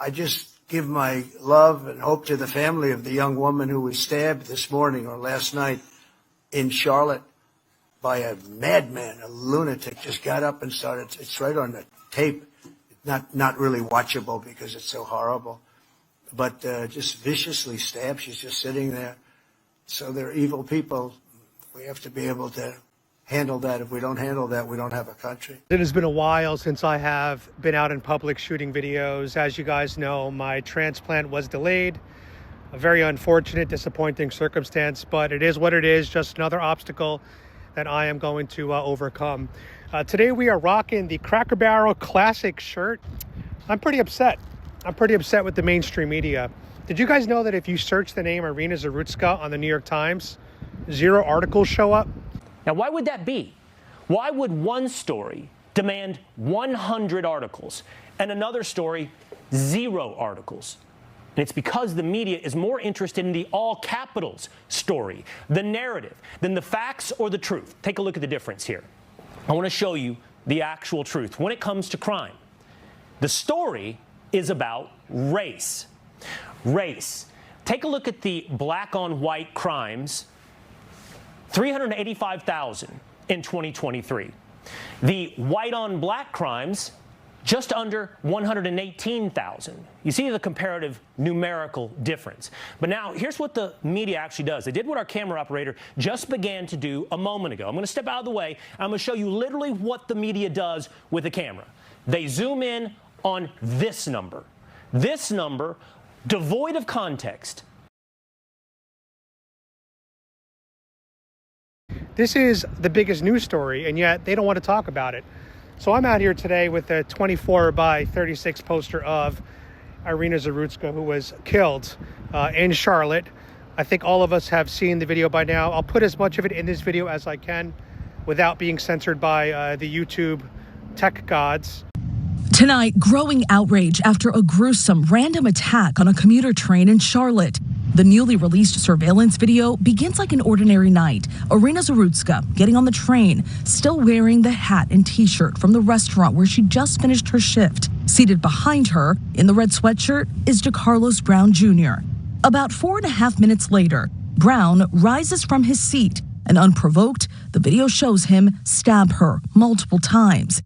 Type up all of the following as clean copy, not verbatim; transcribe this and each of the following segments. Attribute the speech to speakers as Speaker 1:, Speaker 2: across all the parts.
Speaker 1: I just give my love and hope to the family of the young woman who was stabbed this morning or last night in Charlotte by a madman, a lunatic. Just got up and started. It's right on the tape. Not really watchable because it's so horrible, but just viciously stabbed. She's just sitting there. So they're evil people. We have to be able to handle that. If we don't handle that, we don't have a country.
Speaker 2: It has been a while since I have been out in public shooting videos. As you guys know, my transplant was delayed. A very unfortunate, disappointing circumstance, but it is what it is, just another obstacle that I am going to overcome. Today we are rocking the Cracker Barrel Classic shirt. I'm pretty upset. I'm pretty upset with the mainstream media. Did you guys know that if you search the name Iryna Zarutska on the New York Times, 0 articles show up?
Speaker 3: Now, why would that be? Why would one story demand 100 articles and another story 0 articles? And it's because the media is more interested in the all capitals story, the narrative, than the facts or the truth. Take a look at the difference here. I want to show you the actual truth when it comes to crime. The story is about race. Race. Take a look at the black on white crimes. 385,000 in 2023. The white on black crimes, just under 118,000. You see the comparative numerical difference. But now, here's what the media actually does. They did what our camera operator just began to do a moment ago. I'm going to step out of the way. I'm going to show you literally what the media does with the camera. They zoom in on this number. This number, devoid of context.
Speaker 2: This is the biggest news story, and yet they don't want to talk about it. So I'm out here today with a 24 by 36 poster of Iryna Zarutska, who was killed in Charlotte. I think all of us have seen the video by now. I'll put as much of it in this video as I can without being censored by the YouTube tech gods.
Speaker 4: Tonight, growing outrage after a gruesome random attack on a commuter train in Charlotte. The newly released surveillance video begins like an ordinary night. Iryna Zarutska getting on the train, still wearing the hat and t-shirt from the restaurant where she just finished her shift. Seated behind her in the red sweatshirt is DeCarlos Brown Jr. About 4.5 minutes later, Brown rises from his seat and unprovoked, the video shows him stab her multiple times.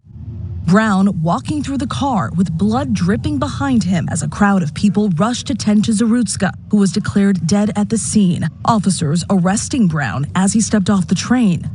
Speaker 4: Brown walking through the car with blood dripping behind him as a crowd of people rushed to tend to Zarutska, who was declared dead at the scene. Officers arresting Brown as he stepped off the train.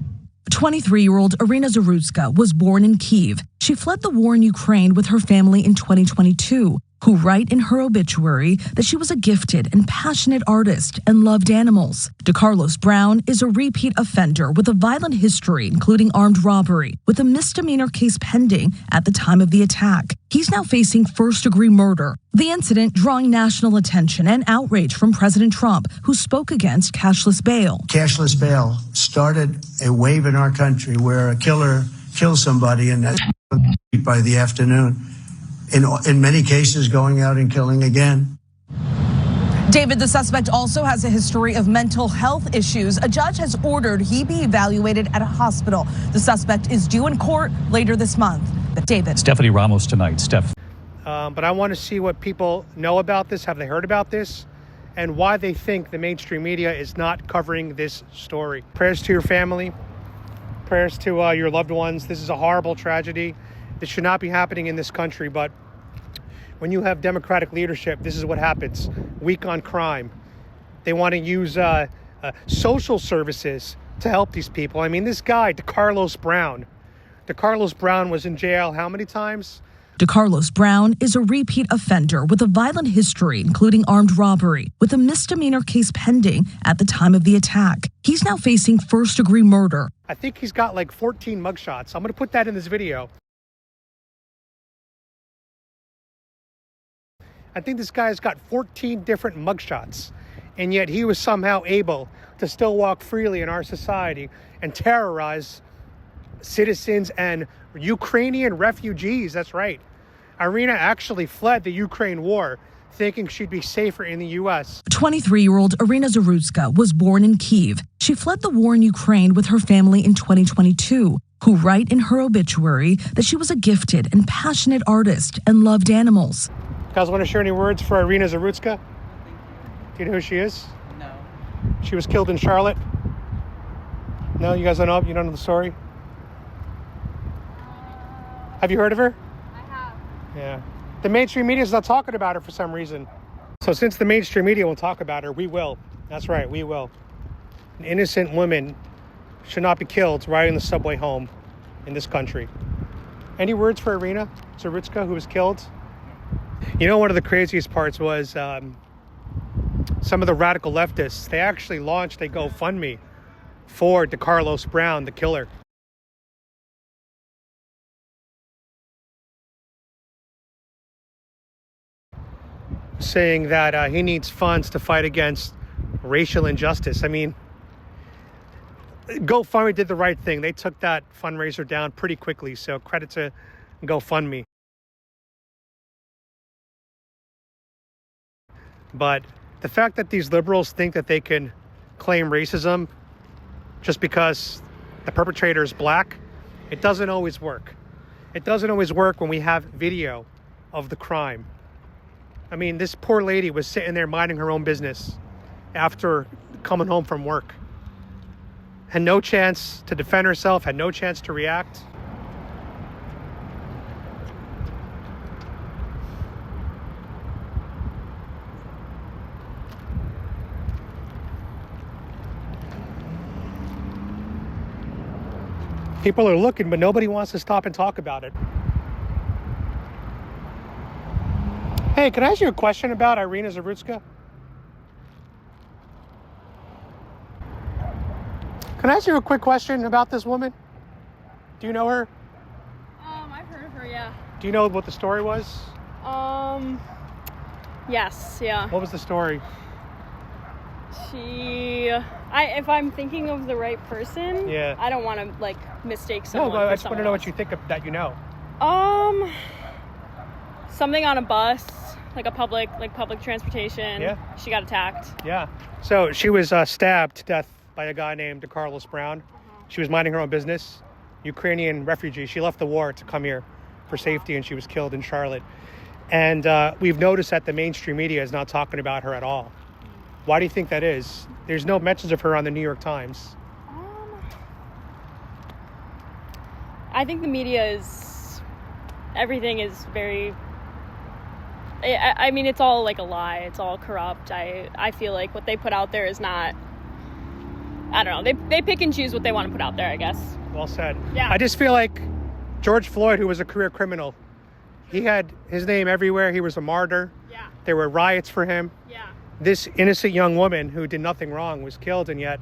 Speaker 4: 23-year-old Iryna Zarutska was born in Kyiv. She fled the war in Ukraine with her family in 2022, who write in her obituary that she was a gifted and passionate artist and loved animals. DeCarlos Brown is a repeat offender with a violent history, including armed robbery, with a misdemeanor case pending at the time of the attack. He's now facing first-degree murder. The incident drawing national attention and outrage from President Trump, who spoke against cashless bail.
Speaker 1: Cashless bail started a wave in our country where a killer kills somebody and that's by the afternoon. In many cases, going out and killing again.
Speaker 4: David, the suspect also has a history of mental health issues. A judge has ordered he be evaluated at a hospital. The suspect is due in court later this month. David.
Speaker 5: Stephanie Ramos tonight. Steph.
Speaker 2: But I want to see what people know about this. Have they heard about this? And why they think the mainstream media is not covering this story. Prayers to your family. Prayers to your loved ones. This is a horrible tragedy. This should not be happening in this country, but when you have Democratic leadership, this is what happens. Weak on crime. They want to use social services to help these people. I mean, this guy, DeCarlos Brown. DeCarlos Brown was in jail how many times?
Speaker 4: DeCarlos Brown is a repeat offender with a violent history, including armed robbery, with a misdemeanor case pending at the time of the attack. He's now facing first-degree murder.
Speaker 2: I think he's got like 14 mugshots. I'm going to put that in this video. I think this guy's got 14 different mugshots, and yet he was somehow able to still walk freely in our society and terrorize citizens and Ukrainian refugees. That's right. Iryna actually fled the Ukraine war, thinking she'd be safer in the U.S.
Speaker 4: 23-year-old Iryna Zarutska was born in Kyiv. She fled the war in Ukraine with her family in 2022, who write in her obituary that she was a gifted and passionate artist and loved animals.
Speaker 2: Guys, want to share any words for Iryna Zarutska? Do you know who she is?
Speaker 5: No.
Speaker 2: She was killed in Charlotte. No, you guys don't know? You don't know the story? Have you heard of her?
Speaker 6: I have.
Speaker 2: Yeah. The mainstream media is not talking about her for some reason. So since the mainstream media won't talk about her, we will. That's right, we will. An innocent woman should not be killed riding the subway home in this country. Any words for Iryna Zarutska, who was killed? You know, one of the craziest parts was some of the radical leftists, they actually launched a GoFundMe for DeCarlos Brown, the killer. Saying that he needs funds to fight against racial injustice. I mean, GoFundMe did the right thing. They took that fundraiser down pretty quickly, so credit to GoFundMe. But the fact that these liberals think that they can claim racism just because the perpetrator is black, it doesn't always work. It doesn't always work when we have video of the crime. I mean, this poor lady was sitting there minding her own business after coming home from work. Had no chance to defend herself, had no chance to react. People are looking, but nobody wants to stop and talk about it. Hey, can I ask you a question about Iryna Zarutska? Can I ask you a quick question about this woman? Do you know her?
Speaker 6: I've heard of her, yeah.
Speaker 2: Do you know what the story was?
Speaker 6: Yes, yeah.
Speaker 2: What was the story?
Speaker 6: If I'm thinking of the right person,
Speaker 2: Yeah.
Speaker 6: I don't want to, like, mistake someone.
Speaker 2: No, I
Speaker 6: for
Speaker 2: just want to
Speaker 6: someone
Speaker 2: know
Speaker 6: else.
Speaker 2: what you think of that you know.
Speaker 6: Something on a bus, like public transportation.
Speaker 2: Yeah.
Speaker 6: She got attacked.
Speaker 2: Yeah. So she was stabbed to death by a guy named DeCarlos Brown. She was minding her own business. Ukrainian refugee. She left the war to come here for safety, and she was killed in Charlotte. And we've noticed that the mainstream media is not talking about her at all. Why do you think that is? There's no mentions of her on the New York Times.
Speaker 6: I think the media is... Everything is very... I mean, it's all like a lie. It's all corrupt. I feel like what they put out there is not... I don't know. They pick and choose what they want to put out there, I guess.
Speaker 2: Well said.
Speaker 6: Yeah.
Speaker 2: I just feel like George Floyd, who was a career criminal, he had his name everywhere. He was a martyr.
Speaker 6: Yeah.
Speaker 2: There were riots for him.
Speaker 6: Yeah.
Speaker 2: This innocent young woman who did nothing wrong was killed, and yet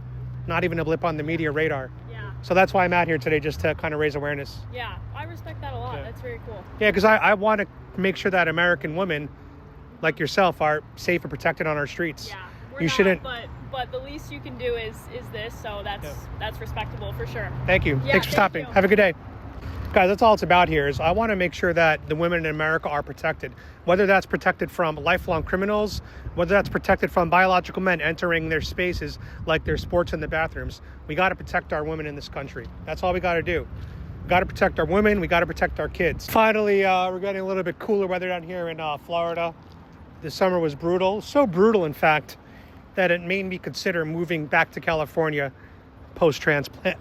Speaker 2: not even a blip on the media radar.
Speaker 6: Yeah.
Speaker 2: So that's why I'm out here today, just to kind of raise awareness.
Speaker 6: Yeah. I respect that a lot.
Speaker 2: Yeah.
Speaker 6: That's very cool.
Speaker 2: Yeah, because I want to make sure that American women like yourself are safe and protected on our streets.
Speaker 6: Yeah.
Speaker 2: You shouldn't.
Speaker 6: But the least you can do is this. So that's respectable for sure.
Speaker 2: Thank you.
Speaker 6: Yeah,
Speaker 2: Thanks for
Speaker 6: thank
Speaker 2: stopping.
Speaker 6: you.
Speaker 2: Have a good day. Guys, that's all it's about here is I want to make sure that the women in America are protected, whether that's protected from lifelong criminals, whether that's protected from biological men entering their spaces like their sports in the bathrooms. We got to protect our women in this country. That's all we got to do. We got to protect our women. We got to protect our kids. Finally, we're getting a little bit cooler weather down here in Florida. The summer was brutal. So brutal, in fact, that it made me consider moving back to California post-transplant.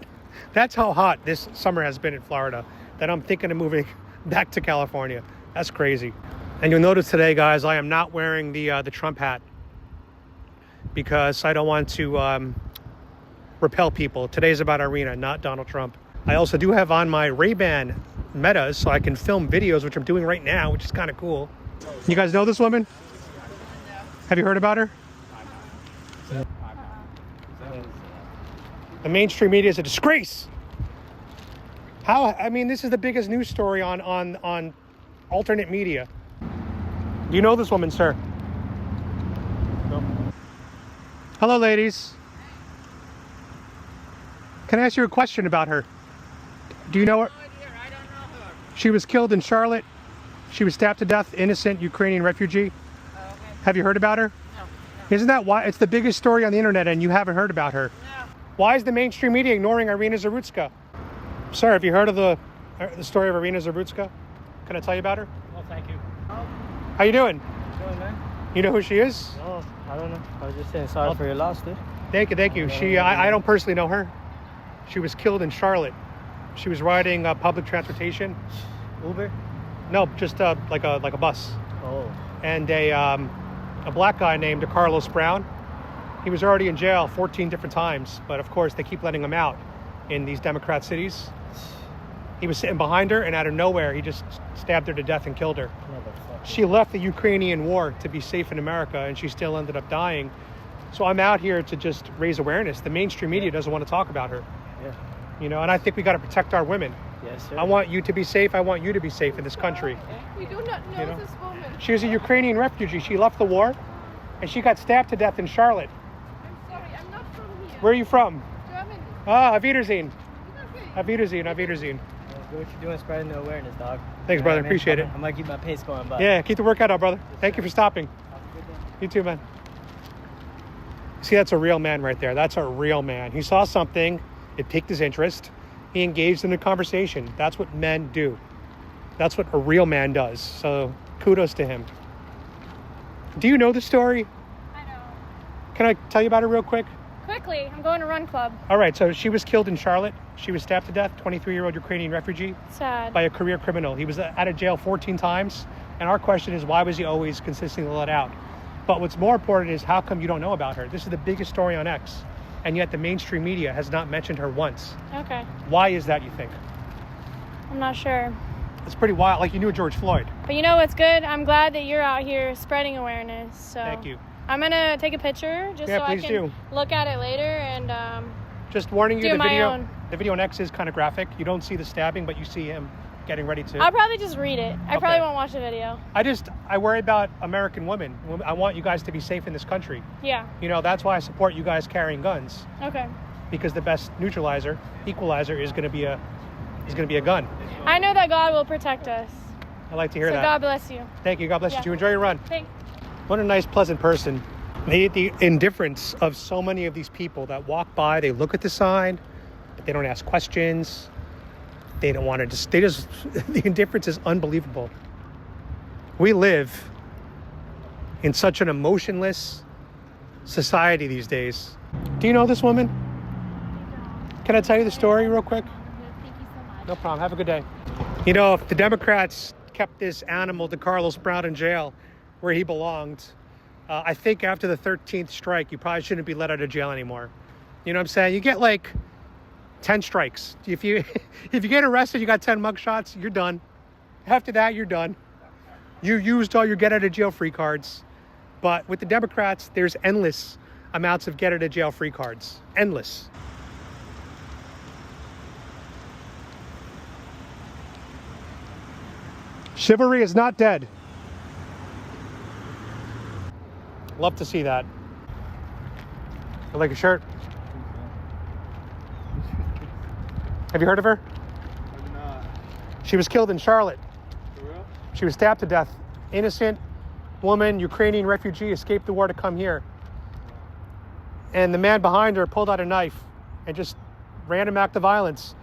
Speaker 2: That's how hot this summer has been in Florida, that I'm thinking of moving back to California. That's crazy. And you'll notice today, guys, I am not wearing the Trump hat because I don't want to repel people. Today's about Iryna, not Donald Trump. I also do have on my Ray-Ban Metas so I can film videos, which I'm doing right now, which is kind of cool. You guys know this woman? Have you heard about her? The mainstream media is a disgrace. I mean, this is the biggest news story on alternate media. Do you know this woman, sir? No. Hello, ladies. Can I ask you a question about her? Do you know her?
Speaker 5: I don't know her.
Speaker 2: She was killed in Charlotte. She was stabbed to death, innocent Ukrainian refugee.
Speaker 5: Okay.
Speaker 2: Have you heard about her?
Speaker 5: No.
Speaker 2: Isn't that why it's the biggest story on the internet and you haven't heard about her?
Speaker 5: No.
Speaker 2: Why is the mainstream media ignoring Iryna Zarutska? Sir, have you heard of the story of Iryna Zarutska? Can I tell you about her?
Speaker 5: Well, thank you.
Speaker 2: How you doing?
Speaker 7: Doing, man?
Speaker 2: You know who she is?
Speaker 7: No, I don't know. I was just saying sorry for your loss, dude.
Speaker 2: Thank you. I don't personally know her. She was killed in Charlotte. She was riding public transportation.
Speaker 7: Uber?
Speaker 2: No, just like a bus.
Speaker 7: Oh.
Speaker 2: And a black guy named Carlos Brown. He was already in jail 14 different times, but of course they keep letting him out in these Democrat cities. He was sitting behind her, and out of nowhere, he just stabbed her to death and killed her. She left the Ukrainian war to be safe in America, and she still ended up dying. So I'm out here to just raise awareness. The mainstream media doesn't want to talk about her.
Speaker 7: Yeah.
Speaker 2: You know, and I think we got to protect our women.
Speaker 7: Yes, sir.
Speaker 2: I want you to be safe. I want you to be safe in this country.
Speaker 8: We do not know this woman.
Speaker 2: She was a Ukrainian refugee. She left the war, and she got stabbed to death in Charlotte.
Speaker 8: I'm sorry, I'm not from here.
Speaker 2: Where are you from?
Speaker 8: Germany.
Speaker 2: Ah, Auf Wiedersehen.
Speaker 8: Okay.
Speaker 2: Auf Wiedersehen. Auf Wiedersehen.
Speaker 7: Do what you're doing, spreading the awareness, dog.
Speaker 2: Thanks, brother. Appreciate it.
Speaker 7: I might keep my pace going, but
Speaker 2: Yeah, keep the workout up, brother. Thank you for stopping.
Speaker 7: have a good day.
Speaker 2: You too, man. See, that's a real man right there. That's a real man. He saw something. It piqued his interest. He engaged in a conversation. That's what men do. That's what a real man does. So kudos to him. Do you know the story?
Speaker 6: I know.
Speaker 2: Can I tell you about it real quick?
Speaker 6: Quickly, I'm going to run club.
Speaker 2: All right, so she was killed in Charlotte. She was stabbed to death, 23-year-old Ukrainian refugee,
Speaker 6: Sad.
Speaker 2: by a career criminal. He was out of jail 14 times. And our question is, why was he always consistently let out? But what's more important is, how come you don't know about her? This is the biggest story on X. And yet the mainstream media has not mentioned her once.
Speaker 6: Okay.
Speaker 2: Why is that, you think?
Speaker 6: I'm not sure.
Speaker 2: It's pretty wild. Like you knew George Floyd.
Speaker 6: But you know what's good? I'm glad that you're out here spreading awareness. So
Speaker 2: Thank you.
Speaker 6: I'm going to take a picture just
Speaker 2: Yeah,
Speaker 6: so I
Speaker 2: please
Speaker 6: can
Speaker 2: do.
Speaker 6: look at it later and
Speaker 2: Just warning you,
Speaker 6: do
Speaker 2: the
Speaker 6: my
Speaker 2: video.
Speaker 6: own.
Speaker 2: The video on X is kind of graphic. You don't see the stabbing, but you see him getting ready to.
Speaker 6: I'll probably just read it. I
Speaker 2: Okay.
Speaker 6: probably won't watch the video.
Speaker 2: I worry about American women. I want you guys to be safe in this country.
Speaker 6: Yeah.
Speaker 2: You know, that's why I support you guys carrying guns,
Speaker 6: Okay.
Speaker 2: because the best equalizer is going to be a gun.
Speaker 6: I know that God will protect us.
Speaker 2: I like to hear
Speaker 6: So
Speaker 2: that.
Speaker 6: God bless you.
Speaker 2: Thank you. God bless
Speaker 6: Yeah.
Speaker 2: you. Enjoy your run.
Speaker 6: Thanks.
Speaker 2: What a nice, pleasant person. The indifference of so many of these people that walk by, they look at the sign, but they don't ask questions. They don't want to the indifference is unbelievable. We live in such an emotionless society these days. Do you know this woman? Can I tell you the story real quick?
Speaker 8: Thank you so much.
Speaker 2: No problem. Have a good day. You know, if the Democrats kept this animal, the Carlos Brown, in jail where he belonged, I think after the 13th strike, you probably shouldn't be let out of jail anymore. You know what I'm saying? You get like 10 strikes. If you get arrested, you got 10 mugshots, you're done. After that, you're done. You used all your get out of jail free cards. But with the Democrats, there's endless amounts of get out of jail free cards. Endless. Chivalry is not dead. Love to see that. I like your shirt. Have you heard of her? She was killed in Charlotte.
Speaker 9: For real?
Speaker 2: She was stabbed to death. Innocent woman, Ukrainian refugee, escaped the war to come here. And the man behind her pulled out a knife and just random act of violence.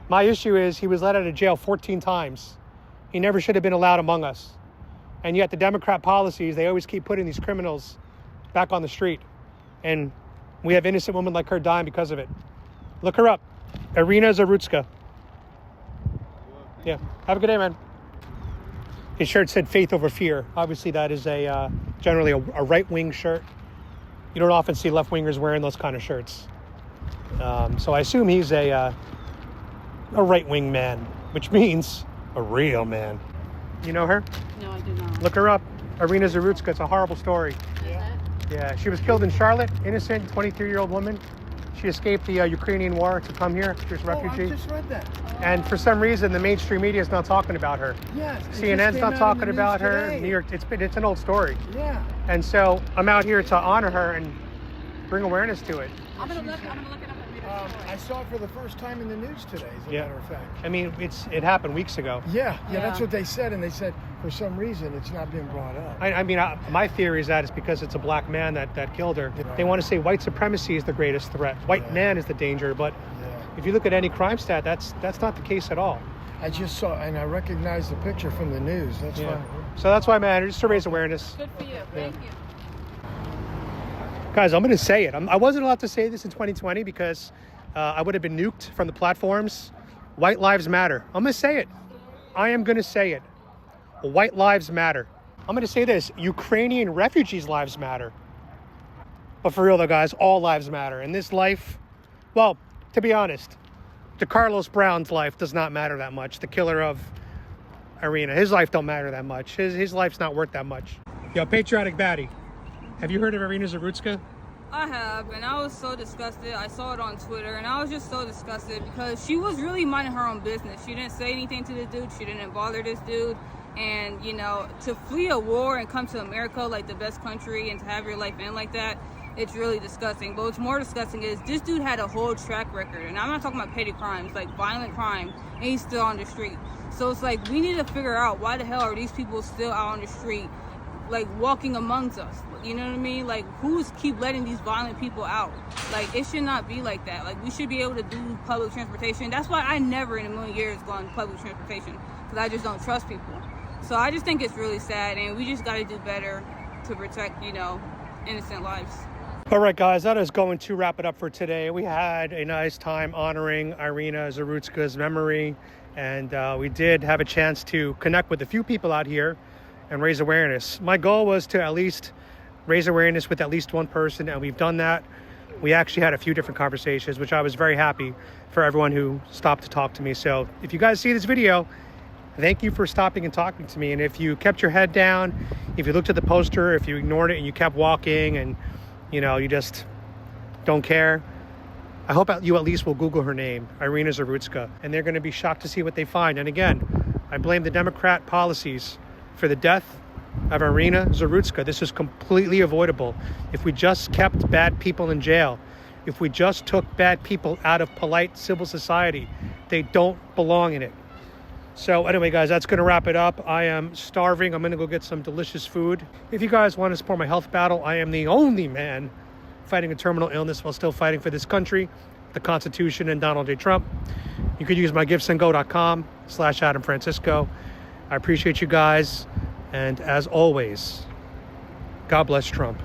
Speaker 2: My issue is he was let out of jail 14 times. He never should have been allowed among us. And yet the Democrat policies, they always keep putting these criminals back on the street. And we have innocent women like her dying because of it. Look her up. Iryna Zarutska. Yeah. Have a good day, man. His shirt said faith over fear. Obviously, that is generally a right-wing shirt. You don't often see left-wingers wearing those kind of shirts. So I assume he's a right-wing man, which means a real man. You know her?
Speaker 8: No, I do not.
Speaker 2: Look her up. Iryna Zarutska. It's a horrible story. Yeah, she was killed in Charlotte. Innocent, 23-year-old woman. She escaped the Ukrainian war to come here. She was a refugee.
Speaker 1: I just read that.
Speaker 2: And for some reason, the mainstream media is not talking about her.
Speaker 1: Yes. it just
Speaker 2: CNN's
Speaker 1: came
Speaker 2: not
Speaker 1: out in
Speaker 2: talking
Speaker 1: the news
Speaker 2: about her.
Speaker 1: today.
Speaker 2: New York, it's an old story.
Speaker 1: Yeah.
Speaker 2: And so I'm out here to honor her and bring awareness to it.
Speaker 8: I'm gonna look it up and read it.
Speaker 1: I saw it for the first time in the news today, as a
Speaker 2: Yeah.
Speaker 1: matter of fact.
Speaker 2: I mean, it happened weeks ago.
Speaker 1: Yeah, that's what they said, and they said for some reason it's not being brought up.
Speaker 2: I mean, my theory is that it's because it's a black man that killed her. They want to say white supremacy is the greatest threat. White man is the danger, but if you look at any crime stat, that's not the case at all.
Speaker 1: I just saw, and I recognized the picture from the news. That's
Speaker 2: Yeah.
Speaker 1: fine.
Speaker 2: So that's why I'm at it, just to raise awareness.
Speaker 8: Good for you. Thank you.
Speaker 2: Guys, I'm going to say it. I wasn't allowed to say this in 2020 because I would have been nuked from the platforms. White lives matter. I'm going to say it. I am going to say it. White lives matter. I'm going to say this. Ukrainian refugees' lives matter. But for real though, guys, all lives matter. And this life, well, to be honest, Carlos Brown's life does not matter that much. The killer of Iryna, his life don't matter that much. His life's not worth that much. Yo, PatrioticPapi, have you heard of Iryna Zarutska?
Speaker 9: I have, and I was so disgusted. I saw it on Twitter, and I was just so disgusted because she was really minding her own business. She didn't say anything to the dude. She didn't bother this dude. And, you know, to flee a war and come to America, like the best country, and to have your life end like that, it's really disgusting. But what's more disgusting is this dude had a whole track record. And I'm not talking about petty crimes, like violent crime, and he's still on the street. So it's like, we need to figure out why the hell are these people still out on the street, like walking amongst us. You know what I mean? Like, who's keep letting these violent people out? Like, it should not be like that. Like, we should be able to do public transportation. That's why I never in a million years go on public transportation, because I just don't trust people. So I just think it's really sad, and we just got to do better to protect, you know, innocent lives.
Speaker 2: All right, guys, that is going to wrap it up for today. We had a nice time honoring Iryna Zarutska's memory, and we did have a chance to connect with a few people out here and raise awareness. My goal was to at least raise awareness with at least one person, and we've done that. We actually had a few different conversations, which I was very happy for everyone who stopped to talk to me. So if you guys see this video, thank you for stopping and talking to me. And if you kept your head down, if you looked at the poster, if you ignored it and you kept walking and, you know, you just don't care, I hope you at least will Google her name, Iryna Zarutska, and they're going to be shocked to see what they find. And again, I blame the Democrat policies for the death of Iryna Zarutska. This is completely avoidable. If we just kept bad people in jail, if we just took bad people out of polite civil society, they don't belong in it. So anyway, guys, that's going to wrap it up. I am starving. I'm going to go get some delicious food. If you guys want to support my health battle, I am the only man fighting a terminal illness while still fighting for this country, the Constitution, and Donald J. Trump. You could use my givesendgo.com/Adam Francisco. I appreciate you guys. And as always, God bless Trump.